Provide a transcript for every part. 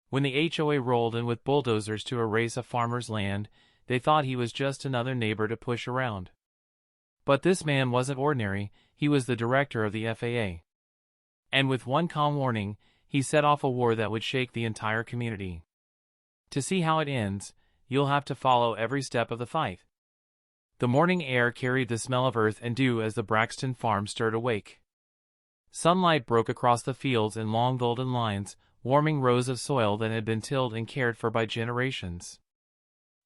When the HOA rolled in with bulldozers to erase a farmer's land, they thought he was just another neighbor to push around. But this man wasn't ordinary, he was the director of the FAA. And with one calm warning, he set off a war that would shake the entire community. To see how it ends, you'll have to follow every step of the fight. The morning air carried the smell of earth and dew as the Braxton farm stirred awake. Sunlight broke across the fields in long golden lines, warming rows of soil that had been tilled and cared for by generations.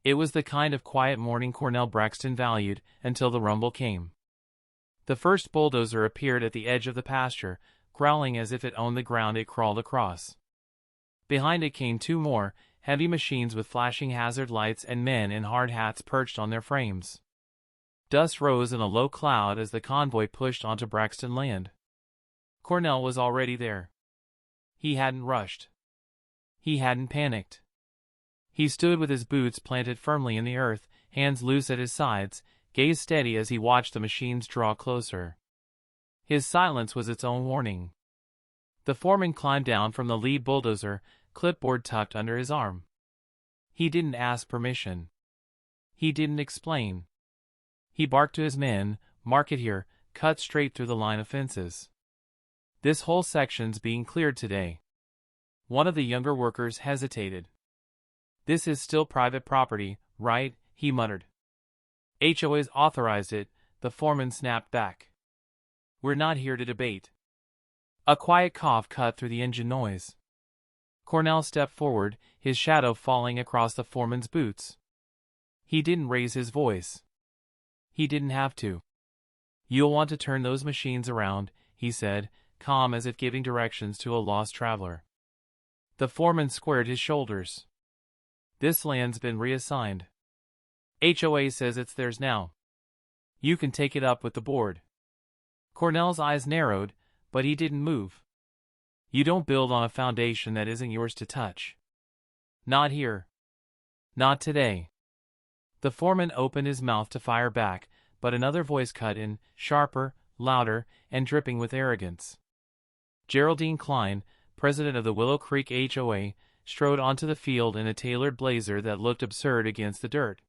It was the kind of quiet morning Cornell Braxton valued until the rumble came. The first bulldozer appeared at the edge of the pasture, growling as if it owned the ground it crawled across. Behind it came two more, heavy machines with flashing hazard lights and men in hard hats perched on their frames. Dust rose in a low cloud as the convoy pushed onto Braxton land. Cornell was already there. He hadn't rushed. He hadn't panicked. He stood with his boots planted firmly in the earth, hands loose at his sides, gaze steady as he watched the machines draw closer. His silence was its own warning. The foreman climbed down from the lead bulldozer, clipboard tucked under his arm. He didn't ask permission. He didn't explain. He barked to his men, "Mark it here, cut straight through the line of fences. This whole section's being cleared today." One of the younger workers hesitated. "This is still private property, right?" he muttered. "HOA's authorized it," the foreman snapped back. "We're not here to debate." A quiet cough cut through the engine noise. Cornell stepped forward, his shadow falling across the foreman's boots. He didn't raise his voice. He didn't have to. "You'll want to turn those machines around," he said, calm as if giving directions to a lost traveler. The foreman squared his shoulders. "This land's been reassigned. HOA says it's theirs now. You can take it up with the board." Cornell's eyes narrowed, but he didn't move. "You don't build on a foundation that isn't yours to touch. Not here. Not today." The foreman opened his mouth to fire back, but another voice cut in, sharper, louder, and dripping with arrogance. Geraldine Klein, president of the Willow Creek HOA, strode onto the field in a tailored blazer that looked absurd against the dirt.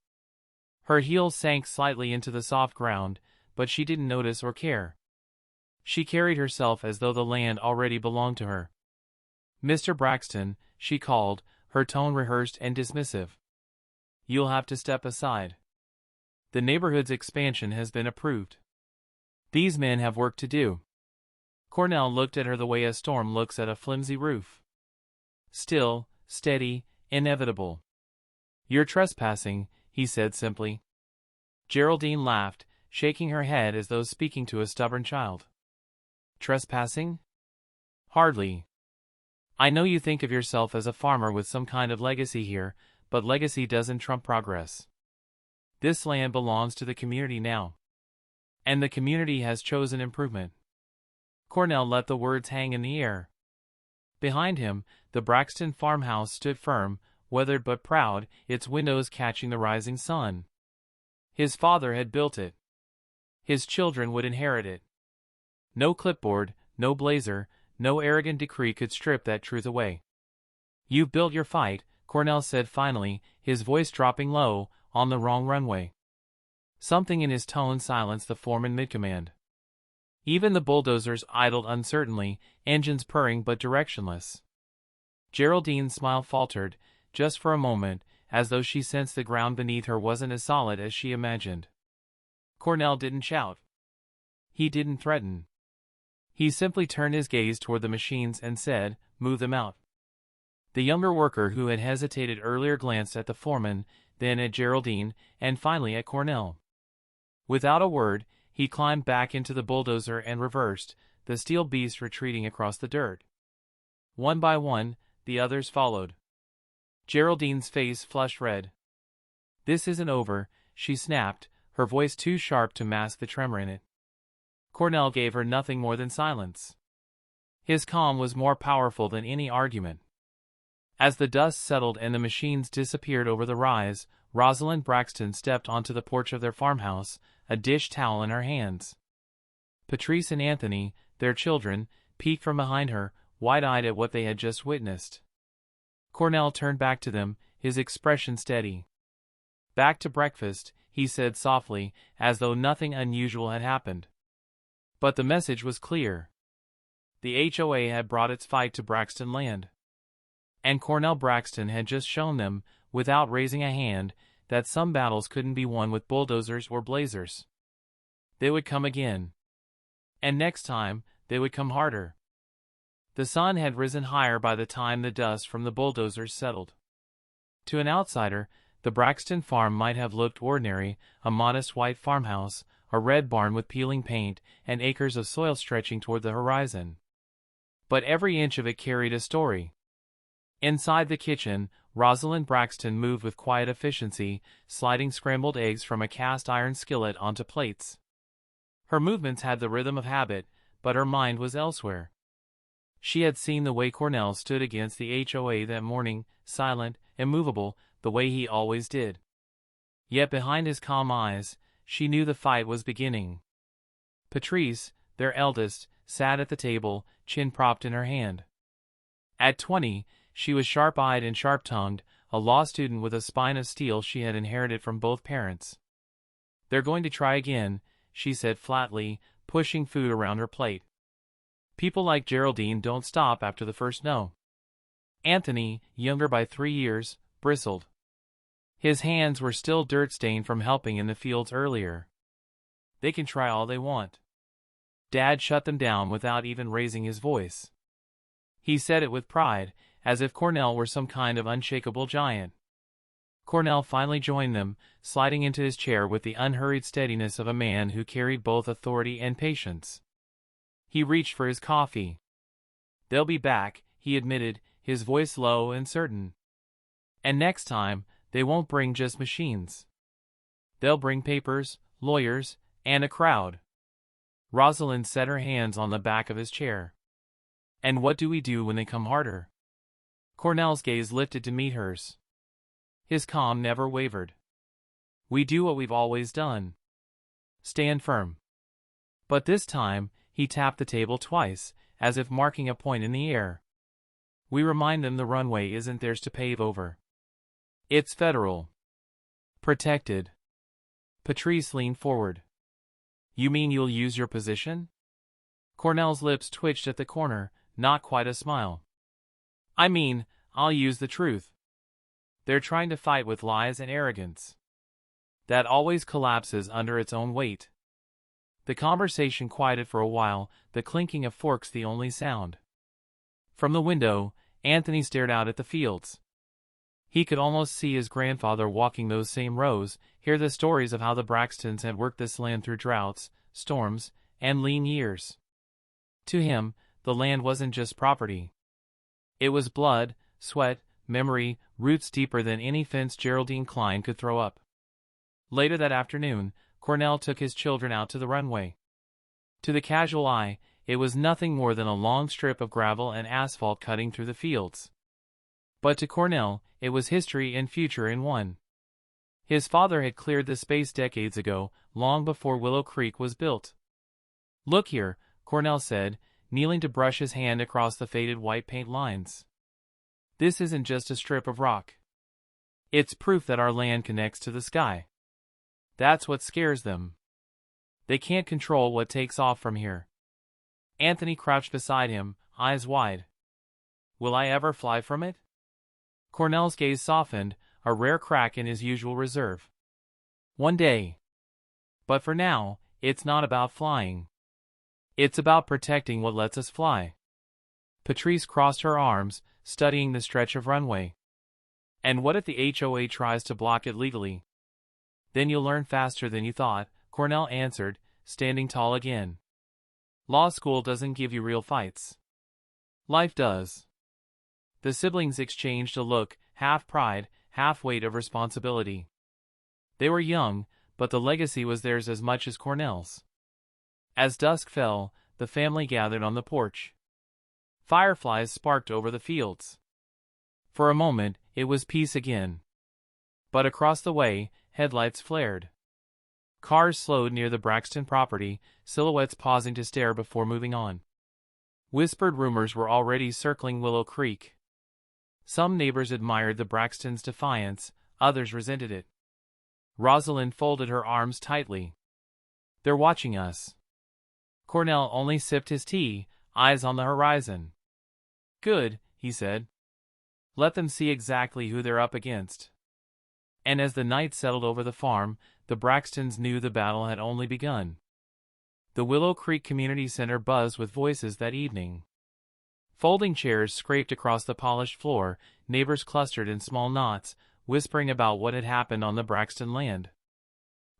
Her heels sank slightly into the soft ground, but she didn't notice or care. She carried herself as though the land already belonged to her. "Mr. Braxton," she called, her tone rehearsed and dismissive. "You'll have to step aside. The neighborhood's expansion has been approved. These men have work to do." Cornell looked at her the way a storm looks at a flimsy roof. Still, steady, inevitable. "You're trespassing," he said simply. Geraldine laughed, shaking her head as though speaking to a stubborn child. "Trespassing? Hardly. I know you think of yourself as a farmer with some kind of legacy here, but legacy doesn't trump progress. This land belongs to the community now. And the community has chosen improvement." Cornell let the words hang in the air. Behind him, the Braxton farmhouse stood firm, weathered but proud, its windows catching the rising sun. His father had built it. His children would inherit it. No clipboard, no blazer, no arrogant decree could strip that truth away. "You've built your fight," Cornell said finally, his voice dropping low, "on the wrong runway." Something in his tone silenced the foreman mid-command. Even the bulldozers idled uncertainly, engines purring but directionless. Geraldine's smile faltered, just for a moment, as though she sensed the ground beneath her wasn't as solid as she imagined. Cornell didn't shout. He didn't threaten. He simply turned his gaze toward the machines and said, "Move them out." The younger worker who had hesitated earlier glanced at the foreman, then at Geraldine, and finally at Cornell. Without a word, he climbed back into the bulldozer and reversed, the steel beast retreating across the dirt. One by one, the others followed. Geraldine's face flushed red. "This isn't over," she snapped, her voice too sharp to mask the tremor in it. Cornell gave her nothing more than silence. His calm was more powerful than any argument. As the dust settled and the machines disappeared over the rise, Rosalind Braxton stepped onto the porch of their farmhouse, a dish towel in her hands. Patrice and Anthony, their children, peeked from behind her, wide-eyed at what they had just witnessed. Cornell turned back to them, his expression steady. "Back to breakfast," he said softly, as though nothing unusual had happened. But the message was clear. The HOA had brought its fight to Braxton land. And Cornell Braxton had just shown them, without raising a hand, that some battles couldn't be won with bulldozers or blazers. They would come again. And next time, they would come harder. The sun had risen higher by the time the dust from the bulldozers settled. To an outsider, the Braxton farm might have looked ordinary, a modest white farmhouse, a red barn with peeling paint, and acres of soil stretching toward the horizon. But every inch of it carried a story. Inside the kitchen, Rosalind Braxton moved with quiet efficiency, sliding scrambled eggs from a cast-iron skillet onto plates. Her movements had the rhythm of habit, but her mind was elsewhere. She had seen the way Cornell stood against the HOA that morning, silent, immovable, the way he always did. Yet behind his calm eyes, she knew the fight was beginning. Patrice, their eldest, sat at the table, chin propped in her hand. At 20, she was sharp-eyed and sharp-tongued, a law student with a spine of steel she had inherited from both parents. "They're going to try again," she said flatly, pushing food around her plate. "People like Geraldine don't stop after the first no." Anthony, younger by 3 years, bristled. His hands were still dirt-stained from helping in the fields earlier. "They can try all they want." Dad shut them down without even raising his voice. He said it with pride, as if Cornell were some kind of unshakable giant. Cornell finally joined them, sliding into his chair with the unhurried steadiness of a man who carried both authority and patience. He reached for his coffee. "They'll be back," he admitted, his voice low and certain. "And next time, they won't bring just machines. They'll bring papers, lawyers, and a crowd." Rosalind set her hands on the back of his chair. "And what do we do when they come harder?" Cornell's gaze lifted to meet hers. His calm never wavered. "We do what we've always done. Stand firm." But this time, he tapped the table twice, as if marking a point in the air. "We remind them the runway isn't theirs to pave over. It's federal. Protected." Patrice leaned forward. "You mean you'll use your position?" Cornell's lips twitched at the corner, not quite a smile. "I mean, I'll use the truth. They're trying to fight with lies and arrogance. That always collapses under its own weight." The conversation quieted for a while, the clinking of forks the only sound. From the window, Anthony stared out at the fields. He could almost see his grandfather walking those same rows, hear the stories of how the Braxtons had worked this land through droughts, storms, and lean years. To him, the land wasn't just property. It was blood, sweat, memory, roots deeper than any fence Geraldine Klein could throw up. Later that afternoon, Cornell took his children out to the runway. To the casual eye, it was nothing more than a long strip of gravel and asphalt cutting through the fields. But to Cornell, it was history and future in one. His father had cleared the space decades ago, long before Willow Creek was built. "Look here," Cornell said, kneeling to brush his hand across the faded white paint lines. "This isn't just a strip of rock. It's proof that our land connects to the sky. That's what scares them. They can't control what takes off from here." Anthony crouched beside him, eyes wide. "Will I ever fly from it?" Cornell's gaze softened, a rare crack in his usual reserve. "One day. But for now, it's not about flying. It's about protecting what lets us fly." Patrice crossed her arms, studying the stretch of runway. "And what if the HOA tries to block it legally?" "Then you'll learn faster than you thought," Cornell answered, standing tall again. "Law school doesn't give you real fights. Life does." The siblings exchanged a look, half pride, half weight of responsibility. They were young, but the legacy was theirs as much as Cornell's. As dusk fell, the family gathered on the porch. Fireflies sparked over the fields. For a moment, it was peace again. But across the way, headlights flared. Cars slowed near the Braxton property, silhouettes pausing to stare before moving on. Whispered rumors were already circling Willow Creek. Some neighbors admired the Braxtons' defiance, others resented it. Rosalind folded her arms tightly. They're watching us. Cornell only sipped his tea, eyes on the horizon. Good, he said. Let them see exactly who they're up against. And as the night settled over the farm, the Braxtons knew the battle had only begun. The Willow Creek Community Center buzzed with voices that evening. Folding chairs scraped across the polished floor, neighbors clustered in small knots, whispering about what had happened on the Braxton land.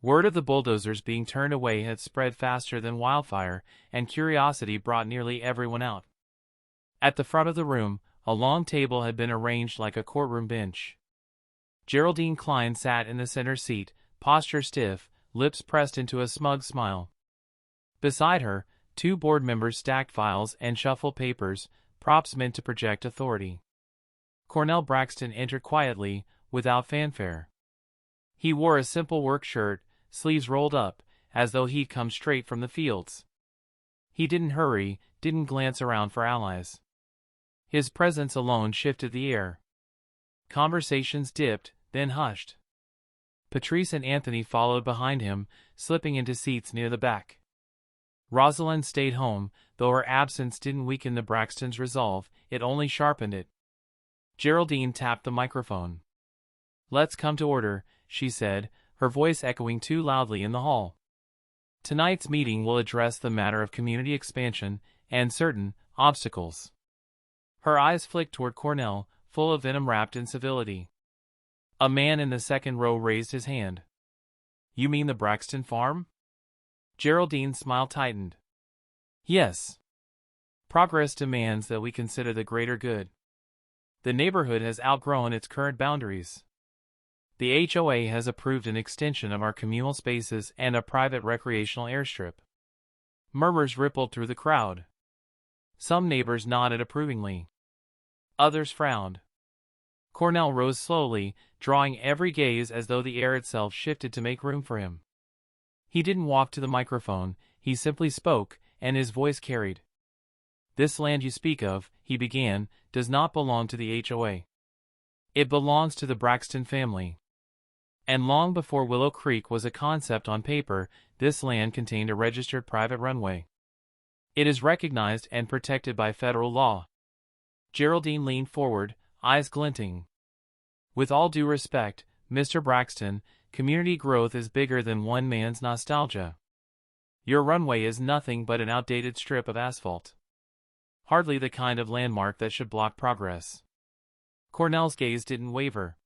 Word of the bulldozers being turned away had spread faster than wildfire, and curiosity brought nearly everyone out. At the front of the room, a long table had been arranged like a courtroom bench. Geraldine Klein sat in the center seat, posture stiff, lips pressed into a smug smile. Beside her, 2 board members stacked files and shuffled papers, props meant to project authority. Cornell Braxton entered quietly, without fanfare. He wore a simple work shirt, sleeves rolled up, as though he'd come straight from the fields. He didn't hurry, didn't glance around for allies. His presence alone shifted the air. Conversations dipped, then hushed. Patrice and Anthony followed behind him, slipping into seats near the back. Rosalind stayed home, though her absence didn't weaken the Braxtons' resolve, it only sharpened it. Geraldine tapped the microphone. Let's come to order, she said, her voice echoing too loudly in the hall. Tonight's meeting will address the matter of community expansion and certain obstacles. Her eyes flicked toward Cornell, full of venom wrapped in civility. A man in the second row raised his hand. You mean the Braxton farm? Geraldine's smile tightened. Yes. Progress demands that we consider the greater good. The neighborhood has outgrown its current boundaries. The HOA has approved an extension of our communal spaces and a private recreational airstrip. Murmurs rippled through the crowd. Some neighbors nodded approvingly. Others frowned. Cornell rose slowly, drawing every gaze as though the air itself shifted to make room for him. He didn't walk to the microphone, he simply spoke, and his voice carried. This land you speak of, he began, does not belong to the HOA. It belongs to the Braxton family. And long before Willow Creek was a concept on paper, this land contained a registered private runway. It is recognized and protected by federal law. Geraldine leaned forward, eyes glinting. With all due respect, Mr. Braxton, community growth is bigger than one man's nostalgia. Your runway is nothing but an outdated strip of asphalt. Hardly the kind of landmark that should block progress. Cornell's gaze didn't waver.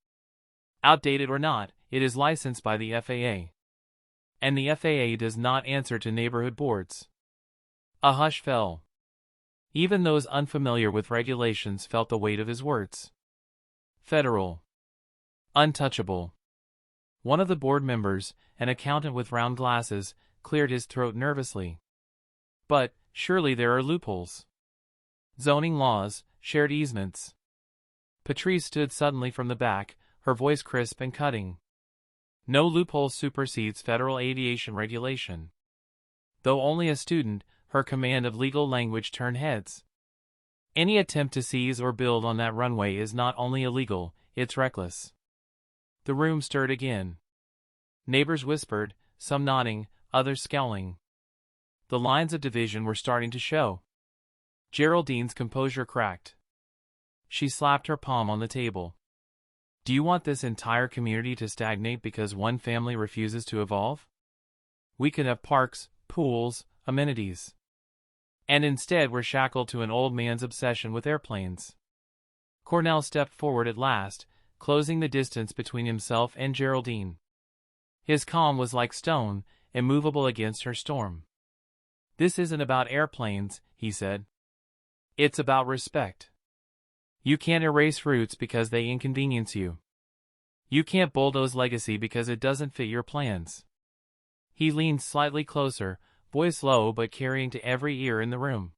Outdated or not, it is licensed by the FAA. And the FAA does not answer to neighborhood boards. A hush fell. Even those unfamiliar with regulations felt the weight of his words. Federal. Untouchable. One of the board members, an accountant with round glasses, cleared his throat nervously. But, surely there are loopholes. Zoning laws, shared easements. Patrice stood suddenly from the back, her voice crisp and cutting. No loophole supersedes federal aviation regulation. Though only a student, her command of legal language turned heads. Any attempt to seize or build on that runway is not only illegal, it's reckless. The room stirred again. Neighbors whispered, some nodding, others scowling. The lines of division were starting to show. Geraldine's composure cracked. She slapped her palm on the table. Do you want this entire community to stagnate because one family refuses to evolve? We could have parks, pools, amenities. And instead we're shackled to an old man's obsession with airplanes. Cornell stepped forward at last, closing the distance between himself and Geraldine. His calm was like stone, immovable against her storm. This isn't about airplanes, he said. It's about respect. You can't erase roots because they inconvenience you. You can't bulldoze legacy because it doesn't fit your plans. He leaned slightly closer, voice low but carrying to every ear in the room.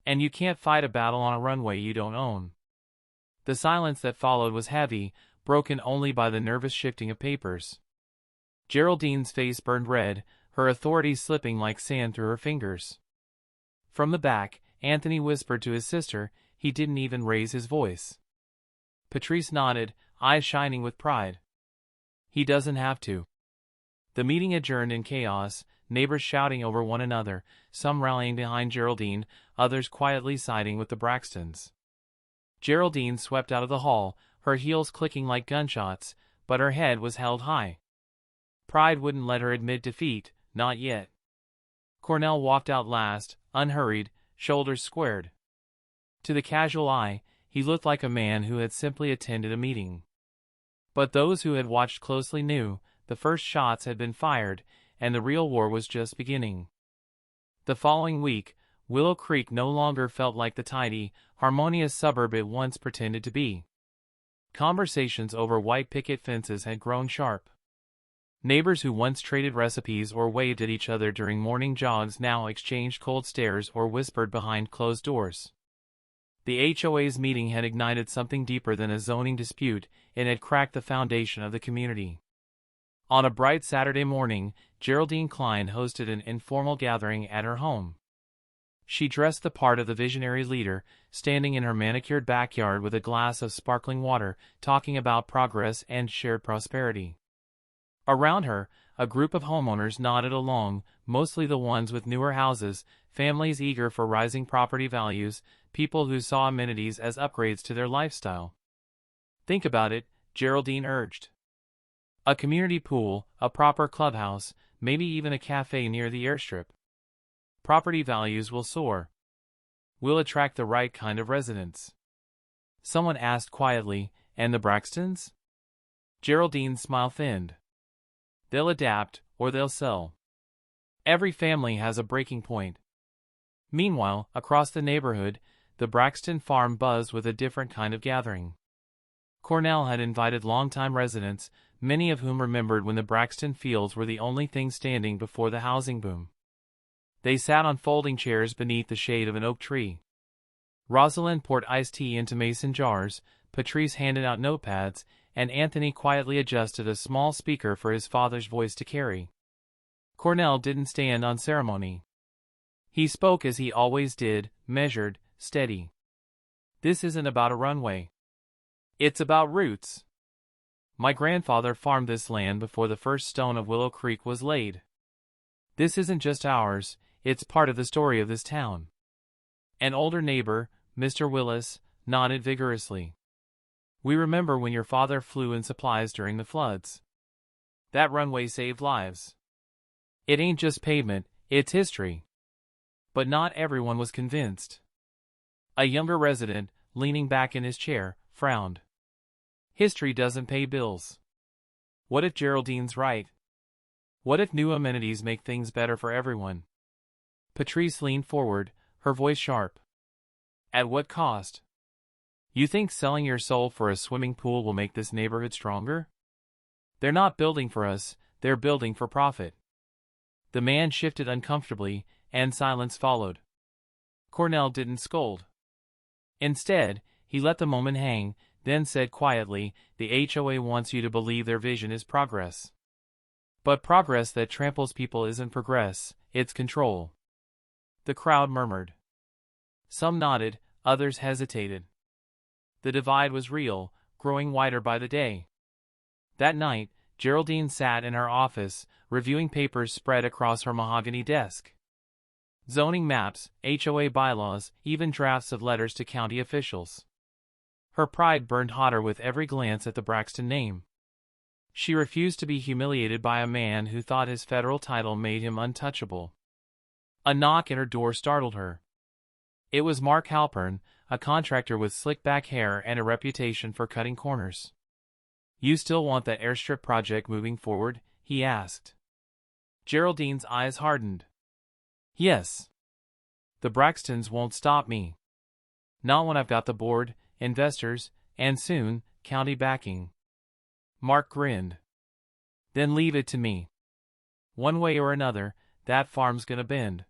And you can't fight a battle on a runway you don't own. The silence that followed was heavy, broken only by the nervous shifting of papers. Geraldine's face burned red, her authority slipping like sand through her fingers. From the back, Anthony whispered to his sister, he didn't even raise his voice. Patrice nodded, eyes shining with pride. He doesn't have to. The meeting adjourned in chaos, neighbors shouting over one another, some rallying behind Geraldine, others quietly siding with the Braxtons. Geraldine swept out of the hall, her heels clicking like gunshots, but her head was held high. Pride wouldn't let her admit defeat, not yet. Cornell walked out last, unhurried, shoulders squared. To the casual eye, he looked like a man who had simply attended a meeting. But those who had watched closely knew, the first shots had been fired, and the real war was just beginning. The following week, Willow Creek no longer felt like the tidy, harmonious suburb it once pretended to be. Conversations over white picket fences had grown sharp. Neighbors who once traded recipes or waved at each other during morning jogs now exchanged cold stares or whispered behind closed doors. The HOA's meeting had ignited something deeper than a zoning dispute, it had cracked the foundation of the community. On a bright Saturday morning, Geraldine Klein hosted an informal gathering at her home. She dressed the part of the visionary leader, standing in her manicured backyard with a glass of sparkling water, talking about progress and shared prosperity. Around her, a group of homeowners nodded along, mostly the ones with newer houses, families eager for rising property values, people who saw amenities as upgrades to their lifestyle. Think about it, Geraldine urged. A community pool, a proper clubhouse, maybe even a cafe near the airstrip. Property values will soar. We'll attract the right kind of residents. Someone asked quietly, and the Braxtons? Geraldine's smile thinned. They'll adapt, or they'll sell. Every family has a breaking point. Meanwhile, across the neighborhood, the Braxton farm buzzed with a different kind of gathering. Cornell had invited longtime residents, many of whom remembered when the Braxton fields were the only thing standing before the housing boom. They sat on folding chairs beneath the shade of an oak tree. Rosalind poured iced tea into mason jars, Patrice handed out notepads, and Anthony quietly adjusted a small speaker for his father's voice to carry. Cornell didn't stand on ceremony. He spoke as he always did, measured, steady. This isn't about a runway. It's about roots. My grandfather farmed this land before the first stone of Willow Creek was laid. This isn't just ours, it's part of the story of this town. An older neighbor, Mr. Willis, nodded vigorously. We remember when your father flew in supplies during the floods. That runway saved lives. It ain't just pavement, it's history. But not everyone was convinced. A younger resident, leaning back in his chair, frowned. History doesn't pay bills. What if Geraldine's right? What if new amenities make things better for everyone? Patrice leaned forward, her voice sharp. At what cost? You think selling your soul for a swimming pool will make this neighborhood stronger? They're not building for us, they're building for profit. The man shifted uncomfortably, and silence followed. Cornell didn't scold. Instead, he let the moment hang, then said quietly, the HOA wants you to believe their vision is progress. But progress that tramples people isn't progress, it's control. The crowd murmured. Some nodded, others hesitated. The divide was real, growing wider by the day. That night, Geraldine sat in her office, reviewing papers spread across her mahogany desk. Zoning maps, HOA bylaws, even drafts of letters to county officials. Her pride burned hotter with every glance at the Braxton name. She refused to be humiliated by a man who thought his federal title made him untouchable. A knock at her door startled her. It was Mark Halpern, a contractor with slick-back hair and a reputation for cutting corners. You still want that airstrip project moving forward? He asked. Geraldine's eyes hardened. Yes. The Braxtons won't stop me. Not when I've got the board, investors, and soon, county backing. Mark grinned. Then leave it to me. One way or another, that farm's gonna bend.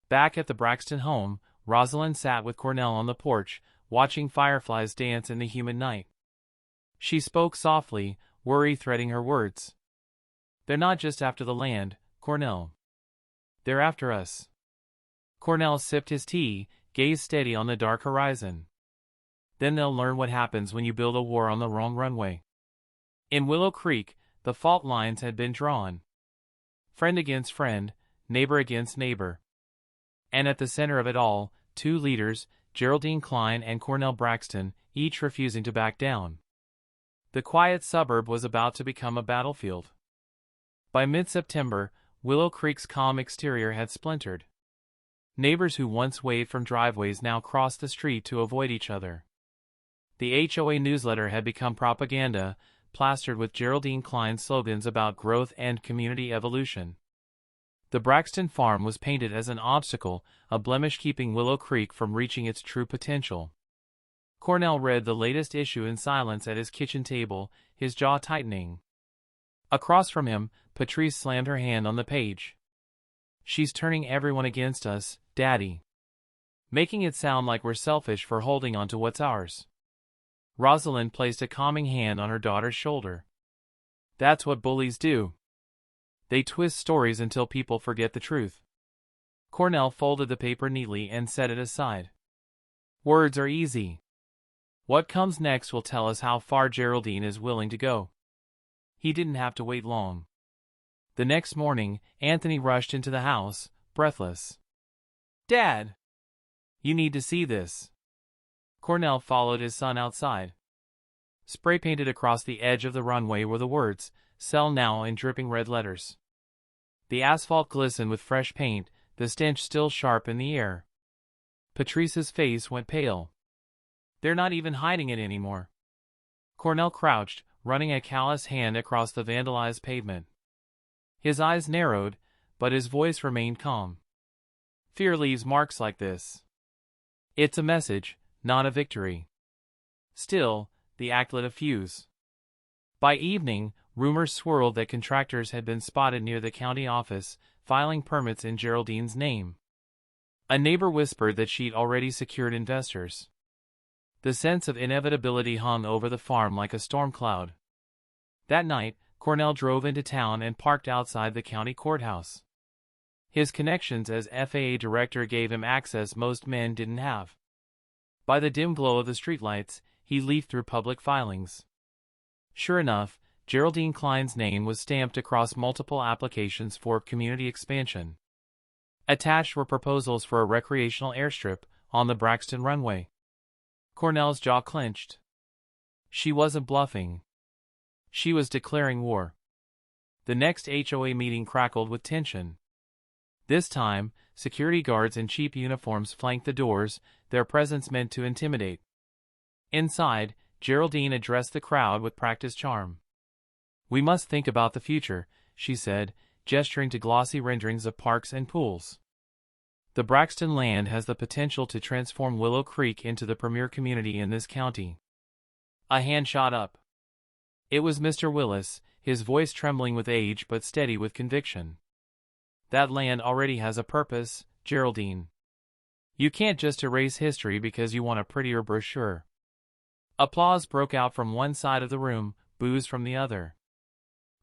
Back at the Braxton home, Rosalind sat with Cornell on the porch, watching fireflies dance in the humid night. She spoke softly, worry threading her words. They're not just after the land, Cornell. They're after us. Cornell sipped his tea, gazed steady on the dark horizon. Then they'll learn what happens when you build a war on the wrong runway. In Willow Creek, the fault lines had been drawn. Friend against friend, neighbor against neighbor. And at the center of it all, two leaders, Geraldine Klein and Cornell Braxton, each refusing to back down. The quiet suburb was about to become a battlefield. By mid-September, Willow Creek's calm exterior had splintered. Neighbors who once waved from driveways now crossed the street to avoid each other. The HOA newsletter had become propaganda, plastered with Geraldine Klein's slogans about growth and community evolution. The Braxton farm was painted as an obstacle, a blemish keeping Willow Creek from reaching its true potential. Cornell read the latest issue in silence at his kitchen table, his jaw tightening. Across from him, Patrice slammed her hand on the page. "She's turning everyone against us, Daddy. Making it sound like we're selfish for holding on to what's ours." Rosalind placed a calming hand on her daughter's shoulder. "That's what bullies do. They twist stories until people forget the truth." Cornell folded the paper neatly and set it aside. "Words are easy. What comes next will tell us how far Geraldine is willing to go." He didn't have to wait long. The next morning, Anthony rushed into the house, breathless. "Dad! You need to see this." Cornell followed his son outside. Spray painted across the edge of the runway were the words, "Sell now," in dripping red letters. The asphalt glistened with fresh paint, the stench still sharp in the air. Patrice's face went pale. "They're not even hiding it anymore." Cornell crouched, running a callous hand across the vandalized pavement. His eyes narrowed, but his voice remained calm. "Fear leaves marks like this. It's a message, not a victory." Still, the act lit a fuse. By evening, rumors swirled that contractors had been spotted near the county office, filing permits in Geraldine's name. A neighbor whispered that she'd already secured investors. The sense of inevitability hung over the farm like a storm cloud. That night, Cornell drove into town and parked outside the county courthouse. His connections as FAA director gave him access most men didn't have. By the dim glow of the streetlights, he leafed through public filings. Sure enough, Geraldine Klein's name was stamped across multiple applications for community expansion. Attached were proposals for a recreational airstrip on the Braxton Runway. Cornell's jaw clenched. She wasn't bluffing. She was declaring war. The next HOA meeting crackled with tension. This time, security guards in cheap uniforms flanked the doors, their presence meant to intimidate. Inside, Geraldine addressed the crowd with practiced charm. "We must think about the future," she said, gesturing to glossy renderings of parks and pools. "The Braxton land has the potential to transform Willow Creek into the premier community in this county." A hand shot up. It was Mr. Willis, his voice trembling with age but steady with conviction. "That land already has a purpose, Geraldine. You can't just erase history because you want a prettier brochure." Applause broke out from one side of the room, boos from the other.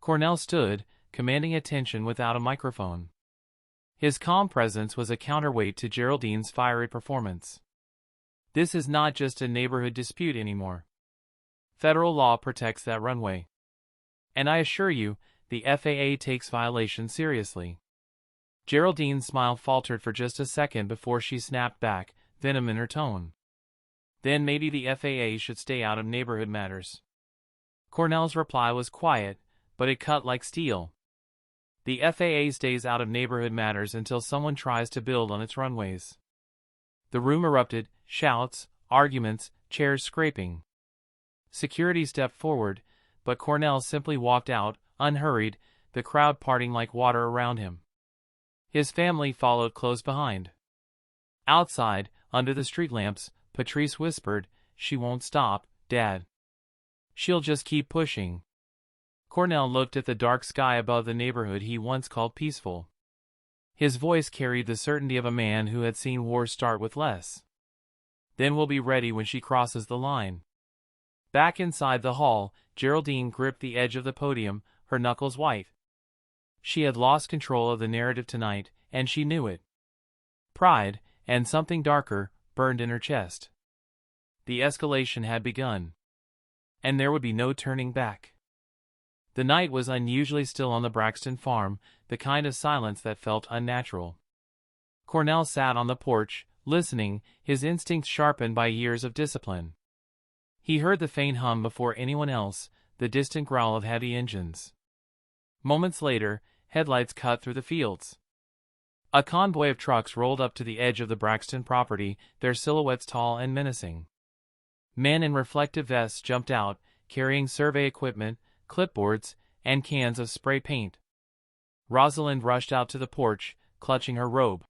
Cornell stood, commanding attention without a microphone. His calm presence was a counterweight to Geraldine's fiery performance. "This is not just a neighborhood dispute anymore. Federal law protects that runway. And I assure you, the FAA takes violations seriously." Geraldine's smile faltered for just a second before she snapped back, venom in her tone. "Then maybe the FAA should stay out of neighborhood matters." Cornell's reply was quiet, but it cut like steel. "The FAA stays out of neighborhood matters until someone tries to build on its runways." The room erupted, shouts, arguments, chairs scraping. Security stepped forward, but Cornell simply walked out, unhurried, the crowd parting like water around him. His family followed close behind. Outside, under the street lamps, Patrice whispered, "She won't stop, Dad. She'll just keep pushing." Cornell looked at the dark sky above the neighborhood he once called peaceful. His voice carried the certainty of a man who had seen wars start with less. "Then we'll be ready when she crosses the line." Back inside the hall, Geraldine gripped the edge of the podium, her knuckles white. She had lost control of the narrative tonight, and she knew it. Pride, and something darker, burned in her chest. The escalation had begun. And there would be no turning back. The night was unusually still on the Braxton farm, the kind of silence that felt unnatural. Cornell sat on the porch, listening, his instincts sharpened by years of discipline. He heard the faint hum before anyone else, the distant growl of heavy engines. Moments later, headlights cut through the fields. A convoy of trucks rolled up to the edge of the Braxton property, their silhouettes tall and menacing. Men in reflective vests jumped out, carrying survey equipment, clipboards, and cans of spray paint. Rosalind rushed out to the porch, clutching her robe.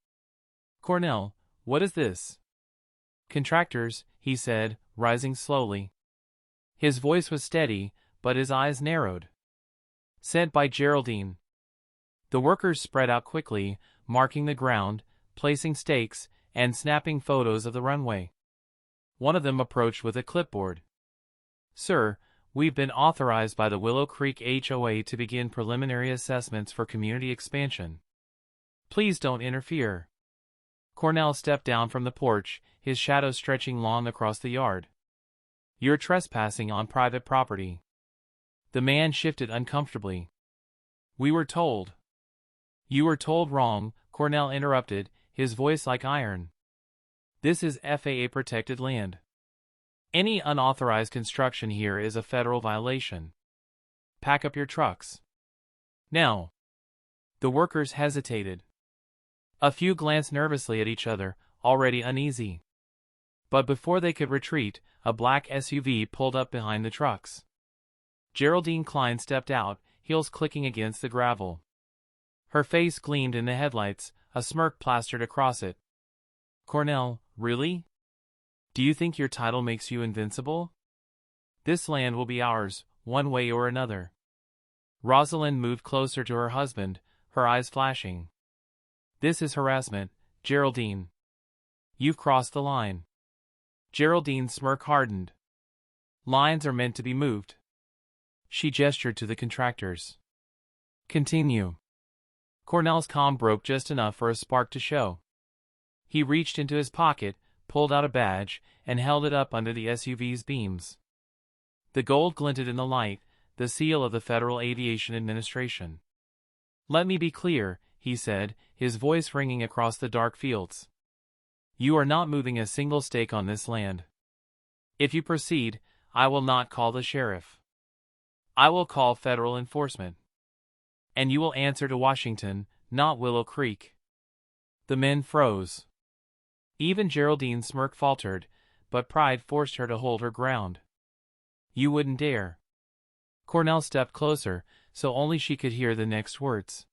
"Cornell, what is this?" "Contractors," he said, rising slowly. His voice was steady, but his eyes narrowed. "Sent by Geraldine." The workers spread out quickly, marking the ground, placing stakes, and snapping photos of the runway. One of them approached with a clipboard. "Sir, we've been authorized by the Willow Creek HOA to begin preliminary assessments for community expansion. Please don't interfere." Cornell stepped down from the porch, his shadow stretching long across the yard. "You're trespassing on private property." The man shifted uncomfortably. "We were told." "You were told wrong," Cornell interrupted, his voice like iron. "This is FAA protected land. Any unauthorized construction here is a federal violation. Pack up your trucks. Now." The workers hesitated. A few glanced nervously at each other, already uneasy. But before they could retreat, a black SUV pulled up behind the trucks. Geraldine Klein stepped out, heels clicking against the gravel. Her face gleamed in the headlights, a smirk plastered across it. "Cornell, really? Do you think your title makes you invincible? This land will be ours, one way or another." Rosalind moved closer to her husband, her eyes flashing. "This is harassment, Geraldine. You've crossed the line." Geraldine's smirk hardened. "Lines are meant to be moved." She gestured to the contractors. "Continue." Cornell's calm broke just enough for a spark to show. He reached into his pocket, pulled out a badge, and held it up under the SUV's beams. The gold glinted in the light, the seal of the Federal Aviation Administration. "Let me be clear," he said, his voice ringing across the dark fields. "You are not moving a single stake on this land. If you proceed, I will not call the sheriff. I will call federal enforcement. And you will answer to Washington, not Willow Creek." The men froze. Even Geraldine's smirk faltered, but pride forced her to hold her ground. "You wouldn't dare." Cornell stepped closer, so only she could hear the next words.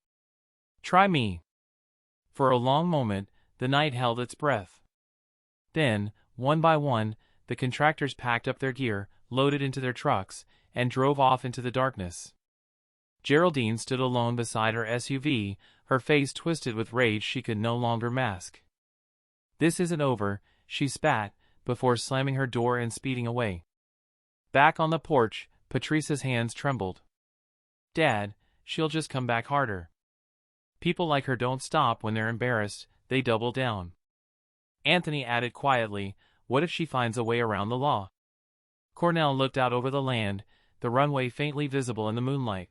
"Try me." For a long moment, the night held its breath. Then, one by one, the contractors packed up their gear, loaded into their trucks, and drove off into the darkness. Geraldine stood alone beside her SUV, her face twisted with rage she could no longer mask. "This isn't over," she spat, before slamming her door and speeding away. Back on the porch, Patrice's hands trembled. "Dad, she'll just come back harder. People like her don't stop when they're embarrassed, they double down." Anthony added quietly, "What if she finds a way around the law?" Cornell looked out over the land, the runway faintly visible in the moonlight.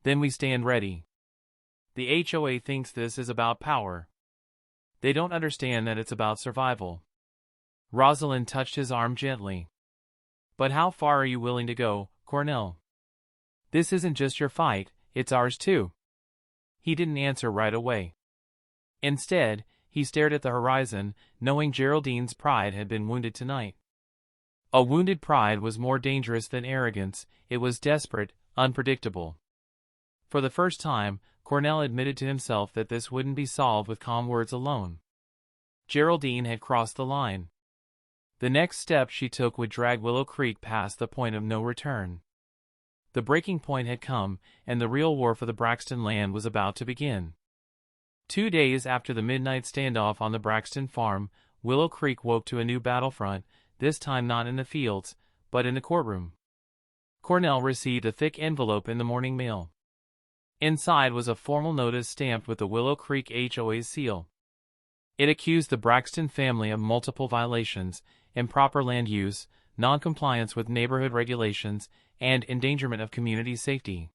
"Then we stand ready. The HOA thinks this is about power. They don't understand that it's about survival." Rosalind touched his arm gently. "But how far are you willing to go, Cornell? This isn't just your fight, it's ours too." He didn't answer right away. Instead, he stared at the horizon, knowing Geraldine's pride had been wounded tonight. A wounded pride was more dangerous than arrogance, it was desperate, unpredictable. For the first time, Cornell admitted to himself that this wouldn't be solved with calm words alone. Geraldine had crossed the line. The next step she took would drag Willow Creek past the point of no return. The breaking point had come, and the real war for the Braxton land was about to begin. 2 days after the midnight standoff on the Braxton farm, Willow Creek woke to a new battlefront, this time not in the fields, but in the courtroom. Cornell received a thick envelope in the morning mail. Inside was a formal notice stamped with the Willow Creek HOA's seal. It accused the Braxton family of multiple violations, improper land use, non-compliance with neighborhood regulations, and endangerment of community safety.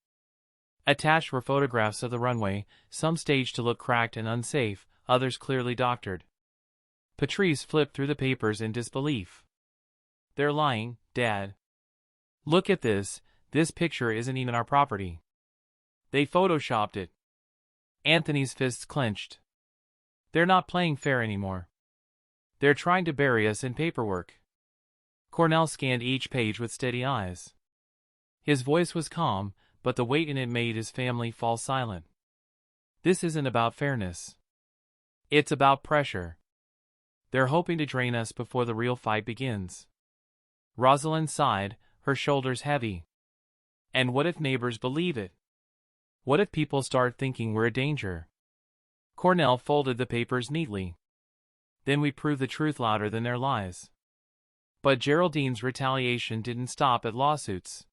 Attached were photographs of the runway, some staged to look cracked and unsafe, others clearly doctored. Patrice flipped through the papers in disbelief. "They're lying, Dad. Look at this picture isn't even our property. They photoshopped it." Anthony's fists clenched. "They're not playing fair anymore. They're trying to bury us in paperwork." Cornell scanned each page with steady eyes. His voice was calm, but the weight in it made his family fall silent. "This isn't about fairness. It's about pressure. They're hoping to drain us before the real fight begins." Rosalind sighed, her shoulders heavy. "And what if neighbors believe it? What if people start thinking we're a danger?" Cornell folded the papers neatly. "Then we prove the truth louder than their lies." But Geraldine's retaliation didn't stop at lawsuits.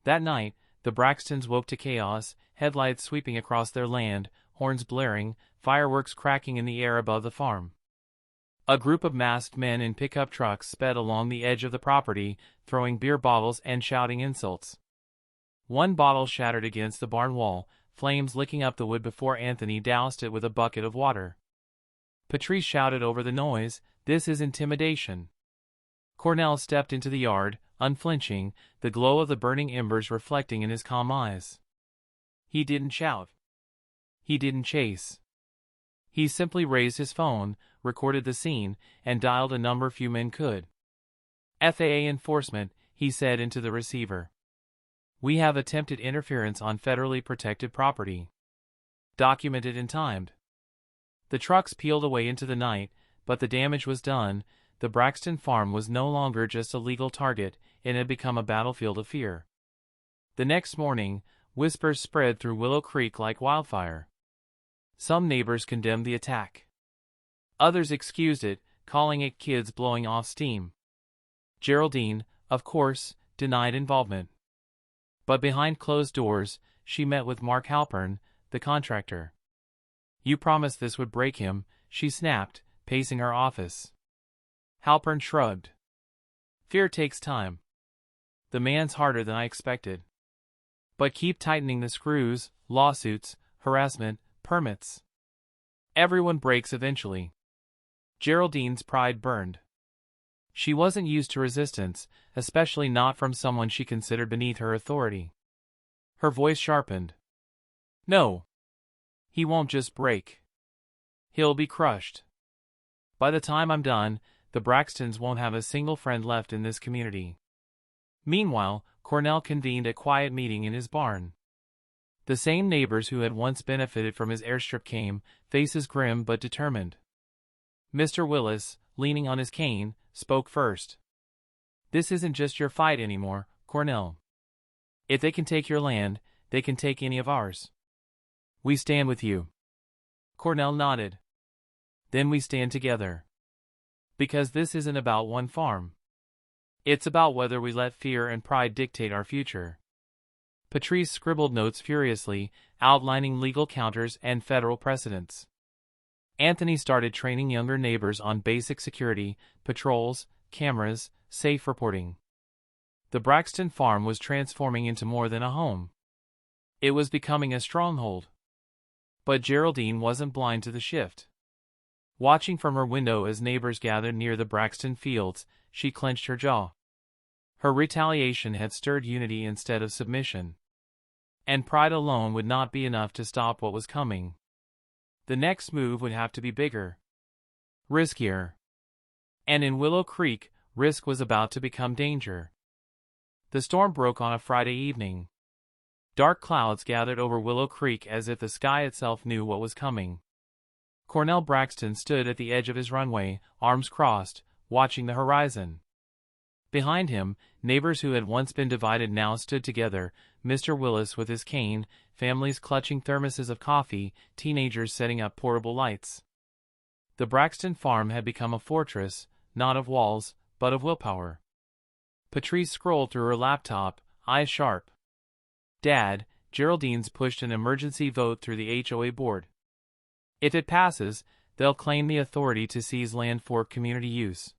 That night, the Braxtons woke to chaos, headlights sweeping across their land, horns blaring, fireworks cracking in the air above the farm. A group of masked men in pickup trucks sped along the edge of the property, throwing beer bottles and shouting insults. One bottle shattered against the barn wall, flames licking up the wood before Anthony doused it with a bucket of water. Patrice shouted over the noise, "This is intimidation." Cornell stepped into the yard, unflinching, the glow of the burning embers reflecting in his calm eyes. He didn't shout. He didn't chase. He simply raised his phone, recorded the scene, and dialed a number few men could. "FAA enforcement," he said into the receiver. "We have attempted interference on federally protected property. Documented and timed." The trucks peeled away into the night, but the damage was done. The Braxton farm was no longer just a legal target, it had become a battlefield of fear. The next morning, whispers spread through Willow Creek like wildfire. Some neighbors condemned the attack. Others excused it, calling it kids blowing off steam. Geraldine, of course, denied involvement. But behind closed doors, she met with Mark Halpern, the contractor. "You promised this would break him," she snapped, pacing her office. Halpern shrugged. "Fear takes time. The man's harder than I expected. But keep tightening the screws, lawsuits, harassment, permits. Everyone breaks eventually." Geraldine's pride burned. She wasn't used to resistance, especially not from someone she considered beneath her authority. Her voice sharpened. "No. He won't just break. He'll be crushed. By the time I'm done, the Braxtons won't have a single friend left in this community." Meanwhile, Cornell convened a quiet meeting in his barn. The same neighbors who had once benefited from his airstrip came, faces grim but determined. Mr. Willis, leaning on his cane, spoke first. "This isn't just your fight anymore, Cornell. If they can take your land, they can take any of ours. We stand with you." Cornell nodded. "Then we stand together. Because this isn't about one farm. It's about whether we let fear and pride dictate our future." Patrice scribbled notes furiously, outlining legal counters and federal precedents. Anthony started training younger neighbors on basic security, patrols, cameras, safe reporting. The Braxton farm was transforming into more than a home. It was becoming a stronghold. But Geraldine wasn't blind to the shift. Watching from her window as neighbors gathered near the Braxton fields, she clenched her jaw. Her retaliation had stirred unity instead of submission. And pride alone would not be enough to stop what was coming. The next move would have to be bigger. Riskier. And in Willow Creek, risk was about to become danger. The storm broke on a Friday evening. Dark clouds gathered over Willow Creek as if the sky itself knew what was coming. Cornell Braxton stood at the edge of his runway, arms crossed, watching the horizon. Behind him, neighbors who had once been divided now stood together, Mr. Willis with his cane, families clutching thermoses of coffee, teenagers setting up portable lights. The Braxton farm had become a fortress, not of walls, but of willpower. Patrice scrolled through her laptop, eyes sharp. "Dad, Geraldine's pushed an emergency vote through the HOA board. If it passes, they'll claim the authority to seize land for community use.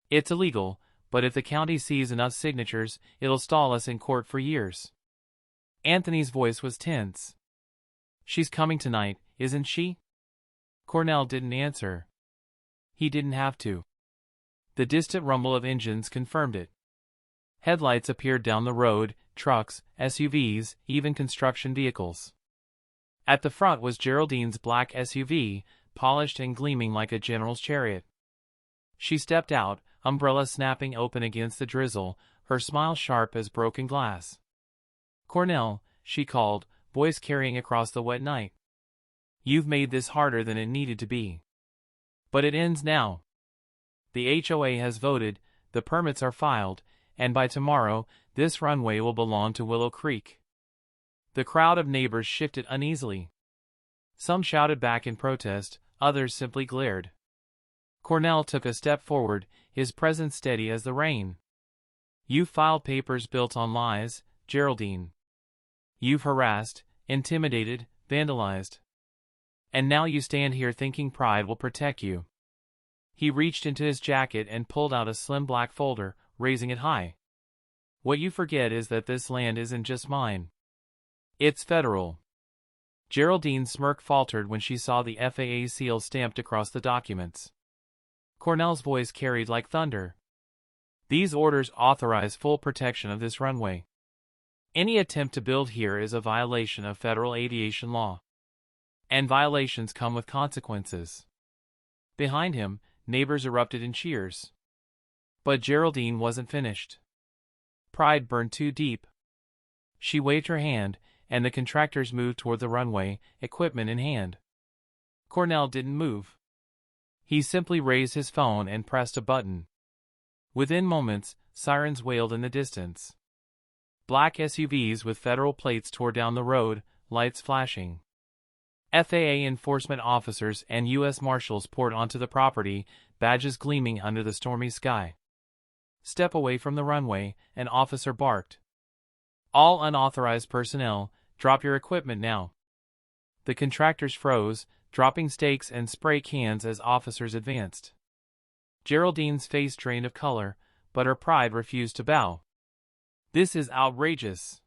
It's illegal, but if the county sees enough signatures, it'll stall us in court for years. Anthony's voice was tense. She's coming tonight, isn't she? Cornell didn't answer. He didn't have to. The distant rumble of engines confirmed it. Headlights appeared down the road, trucks, SUVs, even construction vehicles. At the front was Geraldine's black SUV, polished and gleaming like a general's chariot. She stepped out, umbrella snapping open against the drizzle, her smile sharp as broken glass. "Cornell," she called, voice carrying across the wet night. "You've made this harder than it needed to be. But it ends now. The HOA has voted, the permits are filed, and by tomorrow, this runway will belong to Willow Creek." The crowd of neighbors shifted uneasily. Some shouted back in protest, others simply glared. Cornell took a step forward, his presence steady as the rain. "You've filed papers built on lies, Geraldine. You've harassed, intimidated, vandalized. And now you stand here thinking pride will protect you." He reached into his jacket and pulled out a slim black folder, raising it high. "What you forget is that this land isn't just mine. It's federal." Geraldine's smirk faltered when she saw the FAA seal stamped across the documents. Cornell's voice carried like thunder. "These orders authorize full protection of this runway. Any attempt to build here is a violation of federal aviation law. And violations come with consequences." Behind him, neighbors erupted in cheers. But Geraldine wasn't finished. Pride burned too deep. She waved her hand, and the contractors moved toward the runway, equipment in hand. Cornell didn't move. He simply raised his phone and pressed a button. Within moments, sirens wailed in the distance. Black SUVs with federal plates tore down the road, lights flashing. FAA enforcement officers and U.S. Marshals poured onto the property, badges gleaming under the stormy sky. "Step away from the runway," an officer barked. "All unauthorized personnel, drop your equipment now." The contractors froze, dropping stakes and spray cans as officers advanced. Geraldine's face drained of color, but her pride refused to bow. "This is outrageous.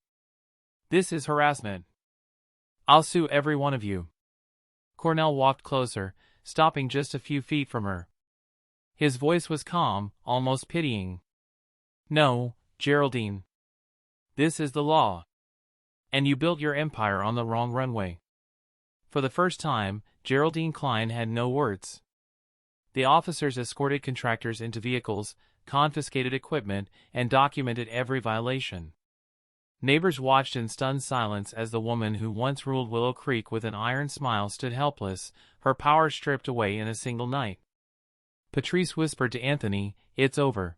This is harassment. I'll sue every one of you." Cornell walked closer, stopping just a few feet from her. His voice was calm, almost pitying. "No, Geraldine. This is the law. And you built your empire on the wrong runway." For the first time, Geraldine Klein had no words. The officers escorted contractors into vehicles, confiscated equipment, and documented every violation. Neighbors watched in stunned silence as the woman who once ruled Willow Creek with an iron smile stood helpless, her power stripped away in a single night. Patrice whispered to Anthony, "It's over."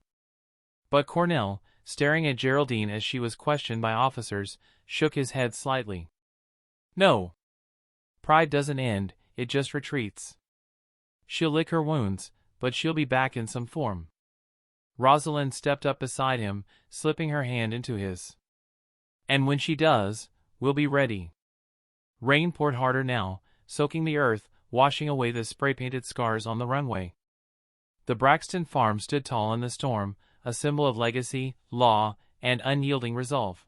But Cornell, staring at Geraldine as she was questioned by officers, shook his head slightly. "No. Pride doesn't end, it just retreats. She'll lick her wounds, but she'll be back in some form." Rosalind stepped up beside him, slipping her hand into his. "And when she does, we'll be ready." Rain poured harder now, soaking the earth, washing away the spray-painted scars on the runway. The Braxton farm stood tall in the storm, a symbol of legacy, law, and unyielding resolve.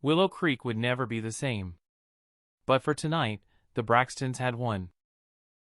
Willow Creek would never be the same. But for tonight, the Braxtons had won.